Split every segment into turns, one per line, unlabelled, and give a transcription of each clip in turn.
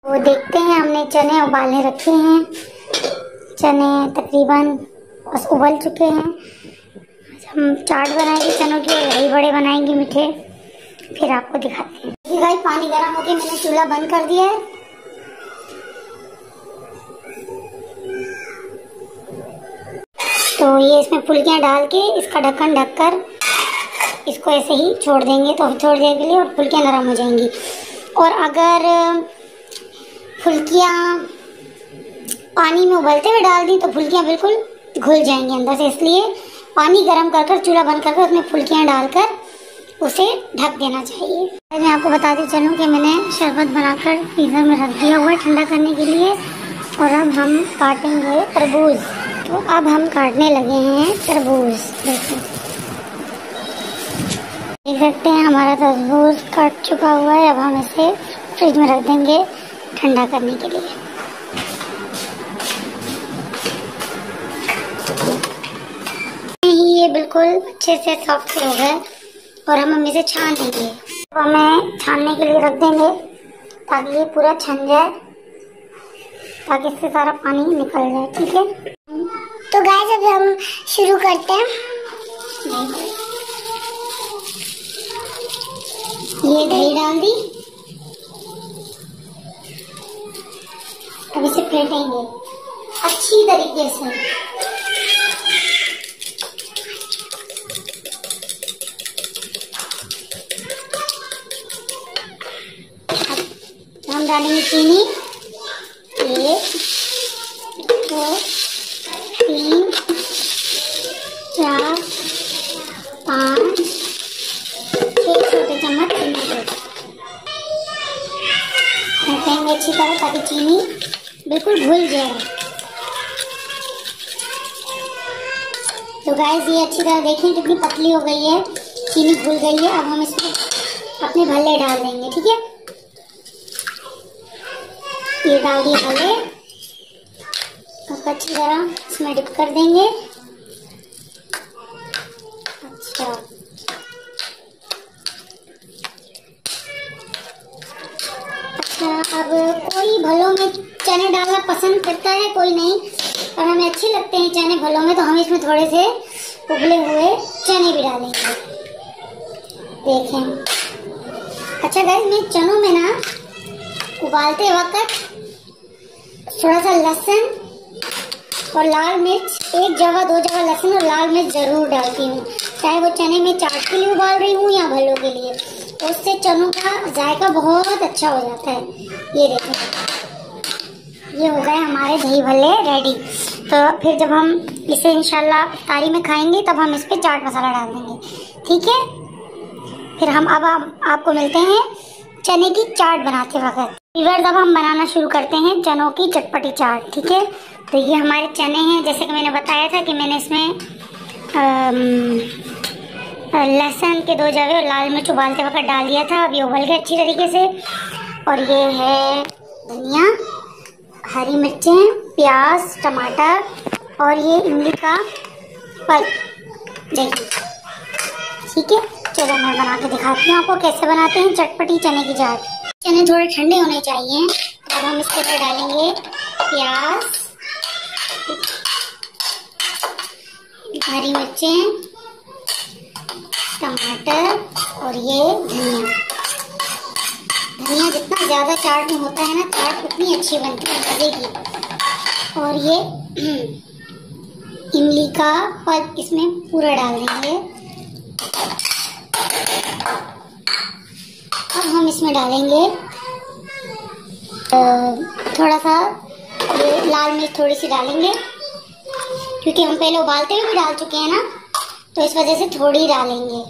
वो देखते हैं, हमने चने उबालने रखे हैं। चने तकरीबन बस उबल चुके हैं। हम चाट बनाएंगे चनों की और दही बड़े बनाएंगे मीठे, फिर आपको दिखाते हैं। भाई पानी गर्म हो गया, मैंने चूल्हा बंद कर दिया है। तो ये इसमें फुल्कियाँ डाल के इसका ढक्कन ढककर इसको ऐसे ही छोड़ देंगे तो थोड़ी देर के लिए, और फुल्कियाँ नरम हो जाएंगी। और अगर फुल्कियाँ पानी में उबलते हुए डाल दी तो फुल्कियाँ बिल्कुल घुल जाएंगी अंदर से, इसलिए पानी गर्म कर कर चूल्हा बंद कर कर उसमें फुल्कियाँ डालकर उसे ढक देना चाहिए। मैं आपको बताती चलूँ कि मैंने शरबत बनाकर फ्रीजर में रख दिया हुआ है ठंडा करने के लिए। और अब हम काटेंगे तरबूज। तो अब हम काटने लगे हैं तरबूज। देख सकते हैं हमारा तरबूज कट चुका हुआ है। अब हम इसे फ्रिज में रख देंगे ठंडा करने के लिए। ये बिल्कुल अच्छे से सॉफ्ट हो गए और हम इसे छान देंगे। अब हमें छानने के लिए रख देंगे ताकि ये पूरा छन जाए, ताकि इससे सारा पानी निकल जाए। ठीक है, तो गाइस अब हम शुरू करते हैं। ये दही डाल दी, अब इसे फेंटेंगे अच्छी तरीके से। हम डालेंगे चीनी, 1 2 3 4 5 6 छोटे चम्मच चीनी फेंटेंगे अच्छी तरह ताकि चीनी बिल्कुल घुल जाए। तो गाइस ये अच्छी तरह देखें कितनी पतली हो गई है, चीनी घुल गई है। अब हम इसमें अपने भल्ले डाल देंगे। ठीक है, ये डाल दिए भल्ले, अच्छी तरह इसमें डिप कर देंगे। अच्छा, अब कोई भलों में चने डालना पसंद करता है, कोई नहीं, और हमें अच्छे लगते हैं चने भलों में, तो हम इसमें थोड़े से उबले हुए चने भी डालेंगे। देखें, अच्छा गाइस, मैं चनों में ना उबालते वक्त थोड़ा सा लहसुन और लाल मिर्च, 1 जगह 2 जगह लहसुन और लाल मिर्च जरूर डालती हूँ, चाहे वो चने में चाट के लिए उबाल रही हूँ या भलों के लिए। उससे चनों का जायका बहुत अच्छा हो जाता है। ये देखें, ये हो गए हमारे दही भल्ले रेडी। तो फिर जब हम इसे इंशाल्लाह इफ्तारी में खाएंगे तब हम इस पे चाट मसाला डाल देंगे। ठीक है, फिर हम अब आपको मिलते हैं चने की चाट बनाते वक्त। व्यूअर्स, अब हम बनाना शुरू करते हैं चनों की चटपटी चाट। ठीक है, तो ये हमारे चने हैं, जैसे कि मैंने बताया था कि मैंने इसमें लहसुन के 2 जगह और लाल मिर्च उबालते वक्त डाल दिया था। अब ये उबल गए अच्छी तरीके से। और ये है धनिया, हरी मिर्चें, प्याज, टमाटर और ये इमली का फल। देखिए, ठीक है, चलो मैं बना के दिखाती हूँ आपको कैसे बनाते हैं चटपटी चने की चाट। चने थोड़े ठंडे होने चाहिए। अब हम इसके ऊपर डालेंगे प्याज, हरी मिर्चें, टमाटर और ये धनिया। धनिया जितना ज्यादा चाट में होता है ना, चाट उतनी अच्छी बनती है, मजे की। और ये इमली का फल इसमें पूरा डाल देंगे। अब हम इसमें डालेंगे थोड़ा सा लाल मिर्च, थोड़ी सी डालेंगे क्योंकि हम पहले उबालते हुए भी डाल चुके हैं ना, तो इस वजह से थोड़ी डालेंगे।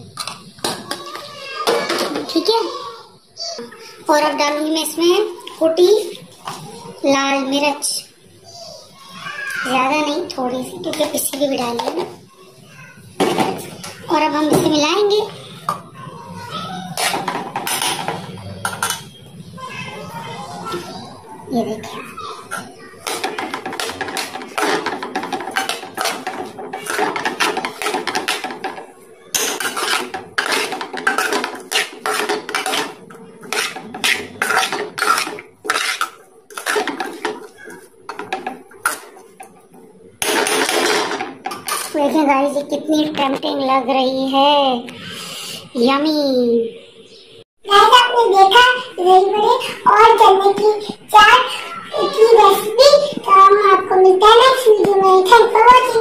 ठीक है, और अब डालूंगी मैं इसमें कुटी लाल मिर्च, ज्यादा नहीं, थोड़ी सी, क्योंकि पिसी भी डाली है ना। और अब हम इसे मिलाएंगे। ये देखिए, देखिए गाइस, ये कितनी टेम्पटिंग लग रही है, यमी।
गाइस आपने देखा दही बड़े और चने की चाट की रेसिपी। तो हम आपको मिलते हैं नेक्स्ट वीडियो में। Thanks for watching.